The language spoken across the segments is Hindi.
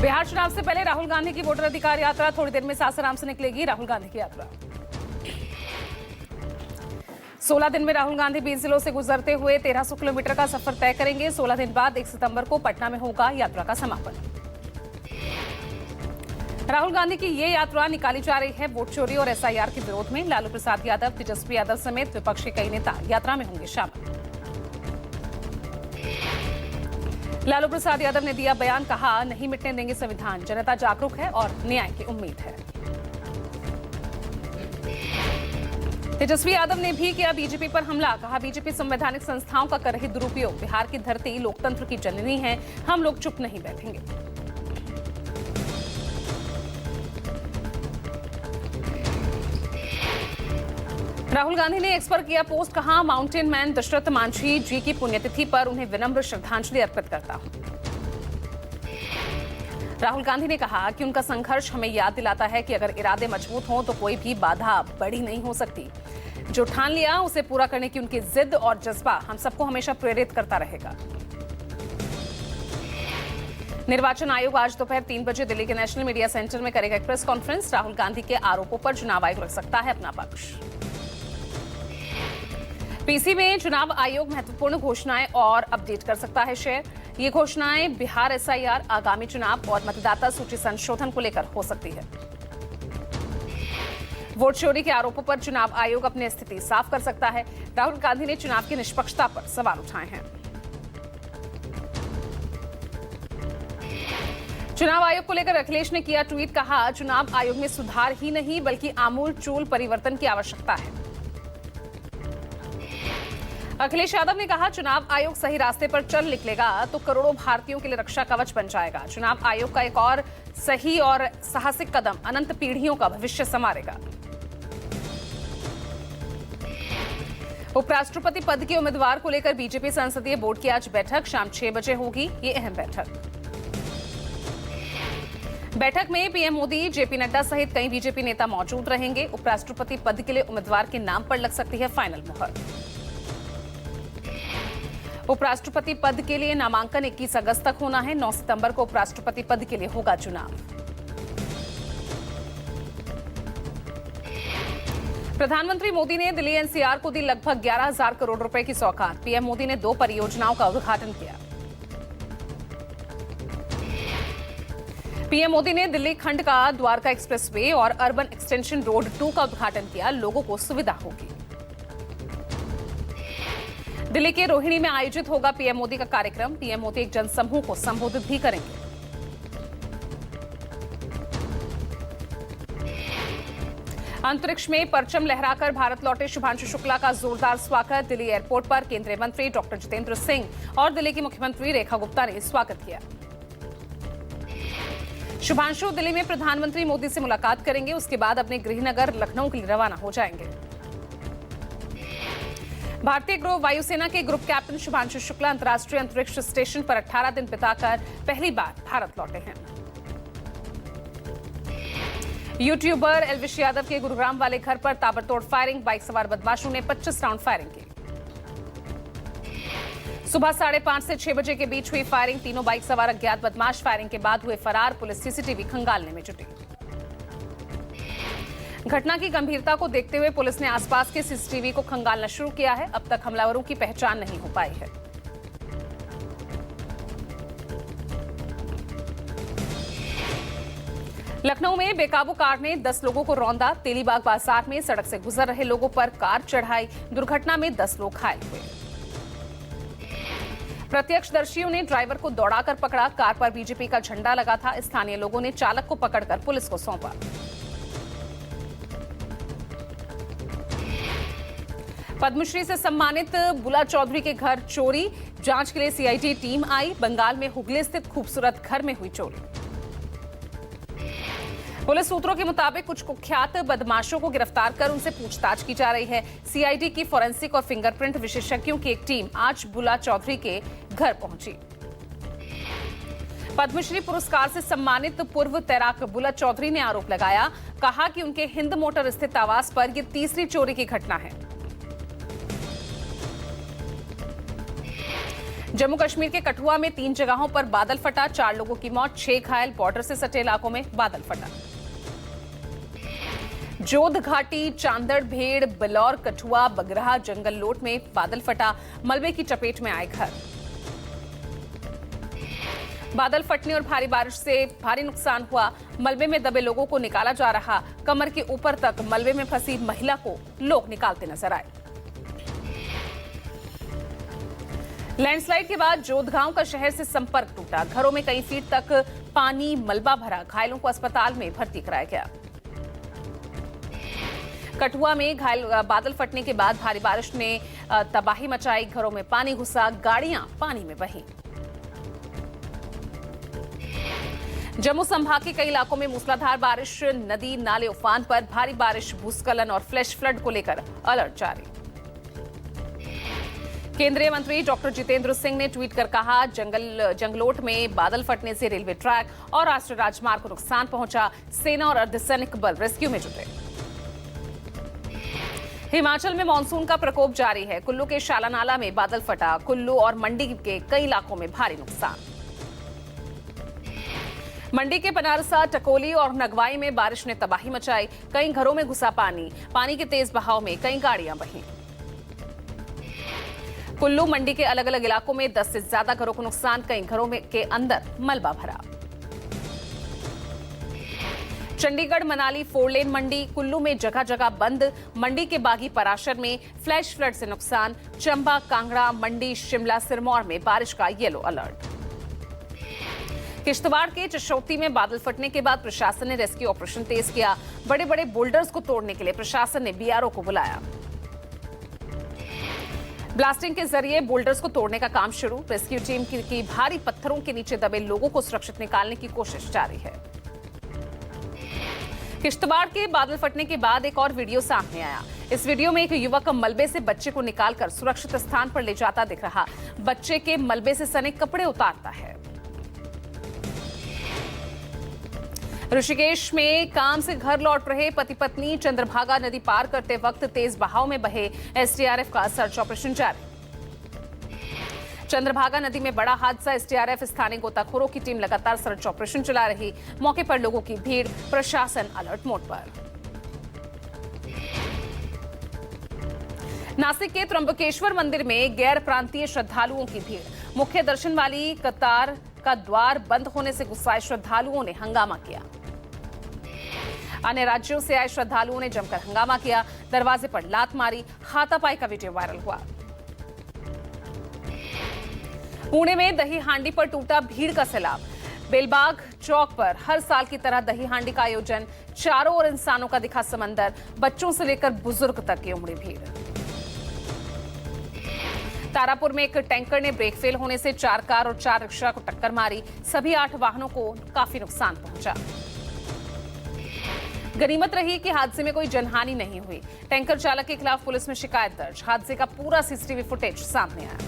बिहार चुनाव से पहले राहुल गांधी की वोटर अधिकार यात्रा थोड़ी देर में सासाराम से निकलेगी। राहुल गांधी की यात्रा 16 दिन में राहुल गांधी 20 जिलों से गुजरते हुए 1300 किलोमीटर का सफर तय करेंगे। 16 दिन बाद 1 सितंबर को पटना में होगा यात्रा का समापन। राहुल गांधी की ये यात्रा निकाली जा रही है वोट चोरी और एसआईआर के विरोध में। लालू प्रसाद यादव, तेजस्वी यादव समेत विपक्ष के कई नेता यात्रा में होंगे शामिल। लालू प्रसाद यादव ने दिया बयान, कहा नहीं मिटने देंगे संविधान, जनता जागरूक है और न्याय की उम्मीद है। तेजस्वी यादव ने भी किया बीजेपी पर हमला, कहा बीजेपी संवैधानिक संस्थाओं का कर रही दुरुपयोग। बिहार की धरती लोकतंत्र की जननी है, हम लोग चुप नहीं बैठेंगे। राहुल गांधी ने एक्स पर किया पोस्ट, कहा माउंटेन मैन दशरथ मांझी जी की पुण्यतिथि पर उन्हें विनम्र श्रद्धांजलि अर्पित करता हूं। राहुल गांधी ने कहा कि उनका संघर्ष हमें याद दिलाता है कि अगर इरादे मजबूत हों तो कोई भी बाधा बड़ी नहीं हो सकती। जो ठान लिया उसे पूरा करने की उनकी जिद और जज्बा हम सबको हमेशा प्रेरित करता रहेगा। निर्वाचन आयोग आज दोपहर 3 बजे दिल्ली के नेशनल मीडिया सेंटर में करेगा एक प्रेस कॉन्फ्रेंस। राहुल गांधी के आरोपों पर चुनाव आयोग रख सकता है अपना पक्ष। पीसी में चुनाव आयोग महत्वपूर्ण घोषणाएं और अपडेट कर सकता है शेयर। ये घोषणाएं बिहार एसआईआर, आगामी चुनाव और मतदाता सूची संशोधन को लेकर हो सकती है। वोट चोरी के आरोपों पर चुनाव आयोग अपनी स्थिति साफ कर सकता है। राहुल गांधी ने चुनाव की निष्पक्षता पर सवाल उठाए हैं। चुनाव आयोग को लेकर अखिलेश ने किया ट्वीट, कहा चुनाव आयोग में सुधार ही नहीं बल्कि आमूल-चूल परिवर्तन की आवश्यकता है। अखिलेश यादव ने कहा चुनाव आयोग सही रास्ते पर चल निकलेगा तो करोड़ों भारतीयों के लिए रक्षा कवच बन जाएगा। चुनाव आयोग का एक और सही और साहसिक कदम अनंत पीढ़ियों का भविष्य संवारेगा। उपराष्ट्रपति पद के उम्मीदवार को लेकर बीजेपी संसदीय बोर्ड की आज बैठक शाम 6 बजे होगी। ये अहम बैठक में पीएम मोदी, जेपी नड्डा सहित कई बीजेपी नेता मौजूद रहेंगे। उपराष्ट्रपति पद के लिए उम्मीदवार के नाम पर लग सकती है फाइनल मुहर। उपराष्ट्रपति पद के लिए नामांकन 21 अगस्त तक होना है। 9 सितंबर को उपराष्ट्रपति पद के लिए होगा चुनाव। प्रधानमंत्री मोदी ने दिल्ली एनसीआर को दी लगभग 11,000 करोड़ रुपए की सौगात। पीएम मोदी ने 2 परियोजनाओं का उद्घाटन किया। पीएम मोदी ने दिल्ली खंड का द्वारका एक्सप्रेसवे और अर्बन एक्सटेंशन रोड 2 का उद्घाटन किया। लोगों को सुविधा होगी। दिल्ली के रोहिणी में आयोजित होगा पीएम मोदी का कार्यक्रम। पीएम मोदी एक जनसमूह को संबोधित भी करेंगे। अंतरिक्ष में परचम लहराकर भारत लौटे शुभांशु शुक्ला का जोरदार स्वागत। दिल्ली एयरपोर्ट पर केंद्रीय मंत्री डॉक्टर जितेंद्र सिंह और दिल्ली की मुख्यमंत्री रेखा गुप्ता ने स्वागत किया। शुभांशु दिल्ली में प्रधानमंत्री मोदी से मुलाकात करेंगे। उसके बाद अपने गृहनगर लखनऊ के लिए रवाना हो जाएंगे। भारतीय गृह वायुसेना के ग्रुप कैप्टन शुभांशु शुक्ला अंतर्राष्ट्रीय अंतरिक्ष स्टेशन पर 18 दिन बिताकर पहली बार भारत लौटे हैं। यूट्यूबर एल्विश यादव के गुरुग्राम वाले घर पर ताबड़तोड़ फायरिंग। बाइक सवार बदमाशों ने 25 राउंड फायरिंग की। सुबह 5:30 से 6 बजे के बीच हुई फायरिंग। तीनों बाइक सवार अज्ञात बदमाश फायरिंग के बाद हुए फरार। पुलिस सीसीटीवी खंगालने में जुटी। घटना की गंभीरता को देखते हुए पुलिस ने आसपास के सीसीटीवी को खंगालना शुरू किया है। अब तक हमलावरों की पहचान नहीं हो पाई है। लखनऊ में बेकाबू कार ने 10 लोगों को रौंदा। तेलीबाग बाजार में सड़क से गुजर रहे लोगों पर कार चढ़ाई। दुर्घटना में 10 लोग घायल हुए। प्रत्यक्षदर्शियों ने ड्राइवर को दौड़ाकर पकड़ा। कार पर बीजेपी का झंडा लगा था। स्थानीय लोगों ने चालक को पकड़कर पुलिस को सौंपा। पद्मश्री से सम्मानित बुला चौधरी के घर चोरी। जांच के लिए सीआईडी टीम आई। बंगाल में हुगली स्थित खूबसूरत घर में हुई चोरी। पुलिस सूत्रों के मुताबिक कुछ कुख्यात बदमाशों को गिरफ्तार कर उनसे पूछताछ की जा रही है। सीआईडी की फोरेंसिक और फिंगरप्रिंट विशेषज्ञों की एक टीम आज बुला चौधरी के घर पहुंची। पद्मश्री पुरस्कार से सम्मानित पूर्व तैराक बुला चौधरी ने आरोप लगाया, कहा कि उनके हिंद मोटर स्थित आवास पर यह तीसरी चोरी की घटना है। जम्मू कश्मीर के कठुआ में 3 जगहों पर बादल फटा, 4 लोगों की मौत, 6 घायल। बॉर्डर से सटे इलाकों में बादल फटा। जोध घाटी, चांदड़, भेड़, बिलौर, कठुआ, बगराहा, जंगल लोट में बादल फटा, मलबे की चपेट में आए घर। बादल फटने और भारी बारिश से भारी नुकसान हुआ। मलबे में दबे लोगों को निकाला जा रहा। कमर के ऊपर तक मलबे में फंसी महिला को लोग निकालते नजर आए। लैंडस्लाइड के बाद जोधगांव का शहर से संपर्क टूटा। घरों में कई फीट तक पानी, मलबा भरा। घायलों को अस्पताल में भर्ती कराया गया। कठुआ में घायल बादल फटने के बाद भारी बारिश ने तबाही मचाई। घरों में पानी घुसा, गाड़ियां पानी में बही। जम्मू संभाग के कई इलाकों में मूसलाधार बारिश, नदी नाले उफान पर। भारी बारिश, भूस्खलन और फ्लैश फ्लड को लेकर अलर्ट जारी। केंद्रीय मंत्री डॉक्टर जितेंद्र सिंह ने ट्वीट कर कहा, जंगलोट में बादल फटने से रेलवे ट्रैक और राष्ट्रीय राजमार्ग को नुकसान पहुंचा। सेना और अर्धसैनिक बल रेस्क्यू में जुटे। हिमाचल में मानसून का प्रकोप जारी है। कुल्लू के शालानाला में बादल फटा। कुल्लू और मंडी के कई इलाकों में भारी नुकसान। मंडी के पनारसा, टकोली और नगवाई में बारिश ने तबाही मचाई। कई घरों में घुसा पानी। पानी के तेज बहाव में कई गाड़ियां बहीं। कुल्लू, मंडी के अलग अलग इलाकों में 10 से ज्यादा घरों को नुकसान। कई घरों में के अंदर मलबा भरा। चंडीगढ़ मनाली 4 लेन मंडी। कुल्लू में जगह जगह बंद। मंडी के बागी पराशर में फ्लैश फ्लड से नुकसान। चंबा, कांगड़ा, मंडी, शिमला, सिरमौर में बारिश का येलो अलर्ट। किश्तवाड़ के चशौती में बादल फटने के बाद प्रशासन ने रेस्क्यू ऑपरेशन तेज किया। बड़े बड़े बोल्डर्स को तोड़ने के लिए प्रशासन ने बीआरओ को बुलाया। ब्लास्टिंग के जरिए बोल्डर्स को तोड़ने का काम शुरू। रेस्क्यू टीम की भारी पत्थरों के नीचे दबे लोगों को सुरक्षित निकालने की कोशिश जारी है। किश्तवाड़ के बादल फटने के बाद एक और वीडियो सामने आया। इस वीडियो में एक युवक मलबे से बच्चे को निकालकर सुरक्षित स्थान पर ले जाता दिख रहा। बच्चे के मलबे से सने कपड़े उतारता है। ऋषिकेश में काम से घर लौट रहे पति पत्नी चंद्रभागा नदी पार करते वक्त तेज बहाव में बहे। एसडीआरएफ का सर्च ऑपरेशन जारी। चंद्रभागा नदी में बड़ा हादसा। एसडीआरएफ, स्थानीय गोताखोरों की टीम लगातार सर्च ऑपरेशन चला रही। मौके पर लोगों की भीड़। प्रशासन अलर्ट मोड पर। नासिक के त्र्यंबकेश्वर मंदिर में गैर प्रांतीय श्रद्धालुओं की भीड़। मुख्य दर्शन वाली कतार का द्वार बंद होने से गुस्साए श्रद्धालुओं ने हंगामा किया। अन्य राज्यों से आए श्रद्धालुओं ने जमकर हंगामा किया। दरवाजे पर लात मारी। हाथापाई का वीडियो वायरल हुआ। पुणे में दही हांडी पर टूटा भीड़ का सैलाब। बेलबाग चौक पर हर साल की तरह दही हांडी का आयोजन। चारों ओर इंसानों का दिखा समंदर। बच्चों से लेकर बुजुर्ग तक की उमड़ी भीड़। तारापुर में एक टैंकर ने ब्रेक फेल होने से 4 कार और 4 रिक्शा को टक्कर मारी। सभी 8 वाहनों को काफी नुकसान पहुंचा। गनीमत रही कि हादसे में कोई जनहानि नहीं हुई। टैंकर चालक के खिलाफ पुलिस में शिकायत दर्ज। हादसे का पूरा सीसीटीवी फुटेज सामने आया।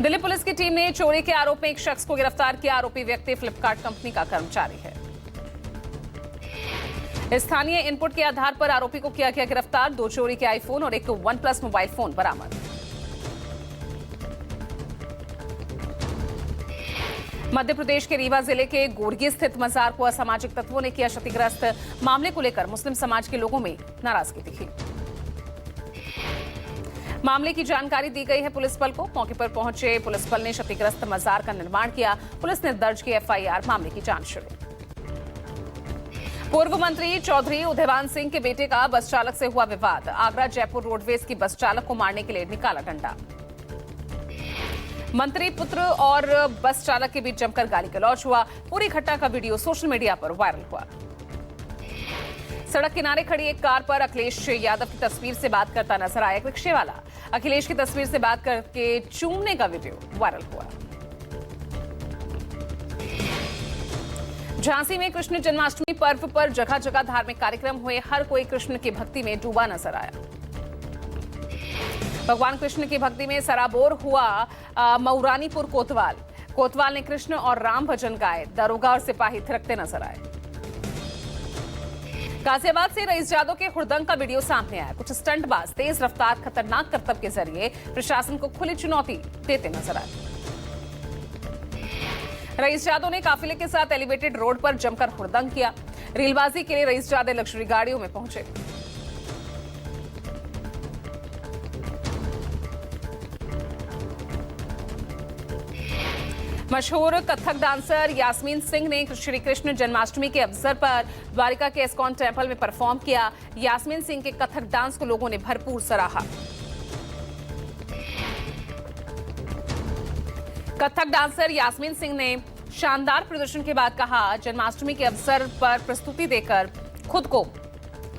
दिल्ली पुलिस की टीम ने चोरी के आरोप में एक शख्स को गिरफ्तार किया। आरोपी व्यक्ति फ्लिपकार्ट कंपनी का कर्मचारी है। स्थानीय इनपुट के आधार पर आरोपी को किया गया गिरफ्तार। 2 चोरी के आईफोन और एक OnePlus मोबाइल फोन बरामद। मध्य प्रदेश के रीवा जिले के गोरगी स्थित मजार को असामाजिक तत्वों ने किया क्षतिग्रस्त। मामले को लेकर मुस्लिम समाज के लोगों में नाराजगी दिखी। मामले की जानकारी दी गई है पुलिस बल को। मौके पर पहुंचे पुलिस बल ने क्षतिग्रस्त मजार का निर्माण किया। पुलिस ने दर्ज की FIR। मामले की जांच शुरू। पूर्व मंत्री चौधरी उदयवान सिंह के बेटे का बस चालक से हुआ विवाद। आगरा जयपुर रोडवेज की बस चालक को मारने के लिए निकाला डंडा। मंत्री पुत्र और बस चालक के बीच जमकर गाली गलौज हुआ। पूरी घटना का वीडियो सोशल मीडिया पर वायरल हुआ। सड़क किनारे खड़ी एक कार पर अखिलेश यादव की तस्वीर से बात करता नजर आया एक रिक्शे वाला। अखिलेश की तस्वीर से बात करके चूमने का वीडियो वायरल हुआ। झांसी में कृष्ण जन्माष्टमी पर्व पर जगह जगह धार्मिक कार्यक्रम हुए। हर कोई कृष्ण की भक्ति में डूबा नजर आया। भगवान कृष्ण की भक्ति में सराबोर हुआ मऊरानीपुर कोतवाल। कोतवाल ने कृष्ण और राम भजन गाए। दरोगा और सिपाही थिरकते नजर आए। गाजियाबाद से रईस जादव के हुड़दंग का वीडियो सामने आया। कुछ स्टंटबाज तेज रफ्तार खतरनाक करतब के जरिए प्रशासन को खुली चुनौती देते नजर आए। रईस जादव ने काफिले के साथ एलिवेटेड रोड पर जमकर हुड़दंग किया। रीलबाजी के लिए रईस जादव लग्जरी गाड़ियों में पहुंचे। मशहूर कथक डांसर यास्मीन सिंह ने श्री कृष्ण जन्माष्टमी के अवसर पर द्वारिका के इस्कॉन टेम्पल में परफॉर्म किया। यास्मीन सिंह के कथक डांस को लोगों ने भरपूर सराहा। कथक डांसर यास्मीन सिंह ने शानदार प्रदर्शन के बाद कहा, जन्माष्टमी के अवसर पर प्रस्तुति देकर खुद को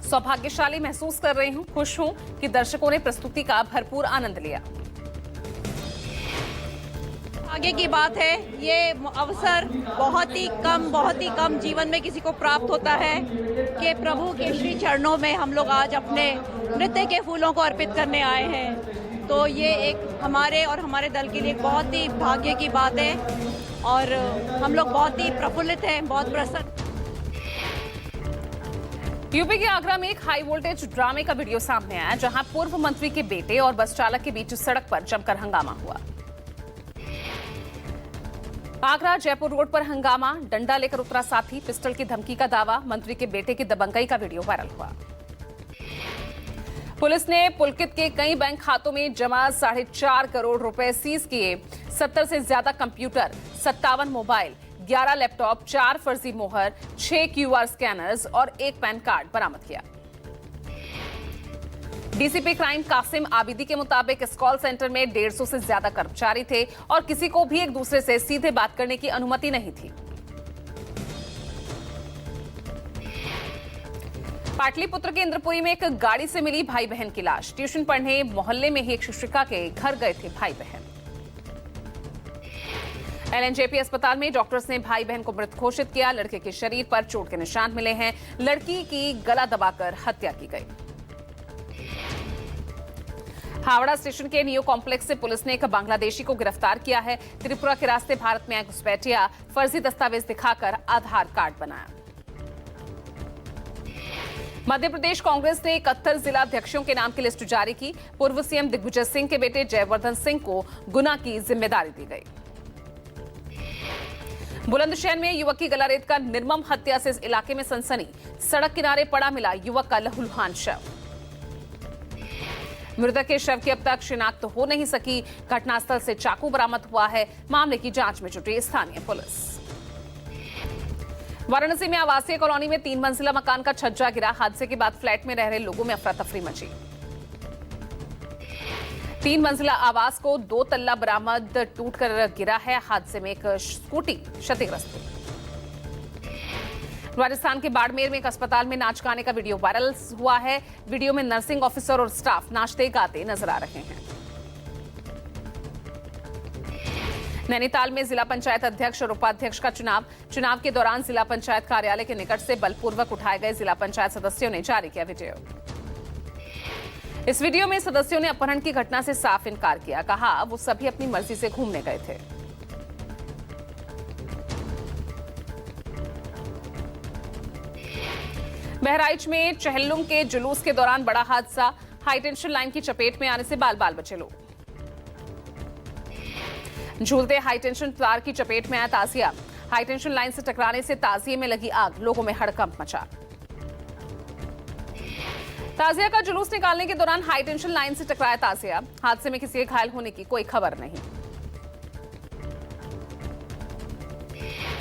सौभाग्यशाली महसूस कर रही हूं। खुश हूं कि दर्शकों ने प्रस्तुति का भरपूर आनंद लिया। आगे की बात है, ये अवसर बहुत ही कम जीवन में किसी को प्राप्त होता है कि प्रभु के श्री चरणों में हम लोग आज अपने नृत्य के फूलों को अर्पित करने आए हैं। तो ये एक हमारे और हमारे दल के लिए बहुत ही भाग्य की बात है और हम लोग बहुत ही प्रफुल्लित हैं, बहुत प्रसन्न। यूपी के आगरा में एक हाई वोल्टेज ड्रामे का वीडियो सामने आया, जहां पूर्व मंत्री के बेटे और बस चालक के बीच सड़क पर जमकर हंगामा हुआ। आगरा जयपुर रोड पर हंगामा, डंडा लेकर उतरा साथी, पिस्टल की धमकी का दावा, मंत्री के बेटे की दबंगई का वीडियो वायरल हुआ। पुलिस ने पुलकित के कई बैंक खातों में जमा 4.5 करोड़ रुपए सीज किए। 70 से ज्यादा कंप्यूटर, 57 मोबाइल, 11 लैपटॉप, 4 फर्जी मोहर, 6 QR स्कैनर्स और 1 पैन कार्ड बरामद किया। डीसीपी क्राइम कासिम आबिदी के मुताबिक इस कॉल सेंटर में 150 से ज्यादा कर्मचारी थे और किसी को भी एक दूसरे से सीधे बात करने की अनुमति नहीं थी। पाटलिपुत्र के इंद्रपुरी में एक गाड़ी से मिली भाई बहन की लाश। ट्यूशन पढ़ने मोहल्ले में ही एक शिक्षिका के घर गए थे भाई बहन। एलएनजेपी अस्पताल में डॉक्टर्स ने भाई बहन को मृत घोषित किया। लड़के के शरीर पर चोट के निशान मिले हैं। लड़की की गला दबाकर हत्या की गई। हावड़ा स्टेशन के नियो कॉम्प्लेक्स से पुलिस ने एक बांग्लादेशी को गिरफ्तार किया है। त्रिपुरा के रास्ते भारत में आए घुसपैठिया फर्जी दस्तावेज दिखाकर आधार कार्ड बनाया। मध्य प्रदेश कांग्रेस ने 71 जिला अध्यक्षों के नाम की लिस्ट जारी की। पूर्व सीएम दिग्विजय सिंह के बेटे जयवर्धन सिंह को गुना की जिम्मेदारी दी गई। बुलंदशहर में युवक की गला रेत कर निर्मम हत्या से इस इलाके में सनसनी। सड़क किनारे पड़ा मिला युवक का लहूलुहान शव। मृतक के शव की अब तक शिनाख्त हो नहीं सकी। घटनास्थल से चाकू बरामद हुआ है। मामले की जांच में जुटी स्थानीय पुलिस। वाराणसी में आवासीय कॉलोनी में 3 मंजिला मकान का छज्जा गिरा। हादसे के बाद फ्लैट में रह रहे लोगों में अफरा तफरी मची। 3 मंजिला आवास को 2 तल्ला बरामद टूटकर गिरा है। हादसे में एक स्कूटी क्षतिग्रस्त हुई। राजस्थान के बाड़मेर में एक अस्पताल में नाच गाने का वीडियो वायरल हुआ है। वीडियो में नर्सिंग ऑफिसर और स्टाफ नाचते गाते नजर आ रहे हैं। नैनीताल में जिला पंचायत अध्यक्ष और उपाध्यक्ष का चुनाव के दौरान जिला पंचायत कार्यालय के निकट से बलपूर्वक उठाए गए जिला पंचायत सदस्यों ने जारी किया वीडियो। इस वीडियो में सदस्यों ने अपहरण की घटना से साफ इनकार किया। कहा वो सभी अपनी मर्जी से घूमने गए थे। बहराइच में चहल्लुम के जुलूस के दौरान बड़ा हादसा। हाईटेंशन लाइन की चपेट में आने से बाल बाल बचे लोग। झूलते हाईटेंशन तार की चपेट में आया ताजिया। हाईटेंशन लाइन से टकराने से ताजिए में लगी आग। लोगों में हड़कंप मचा। ताजिया का जुलूस निकालने के दौरान हाईटेंशन लाइन से टकराया ताजिया। हादसे में किसी के घायल होने की कोई खबर नहीं।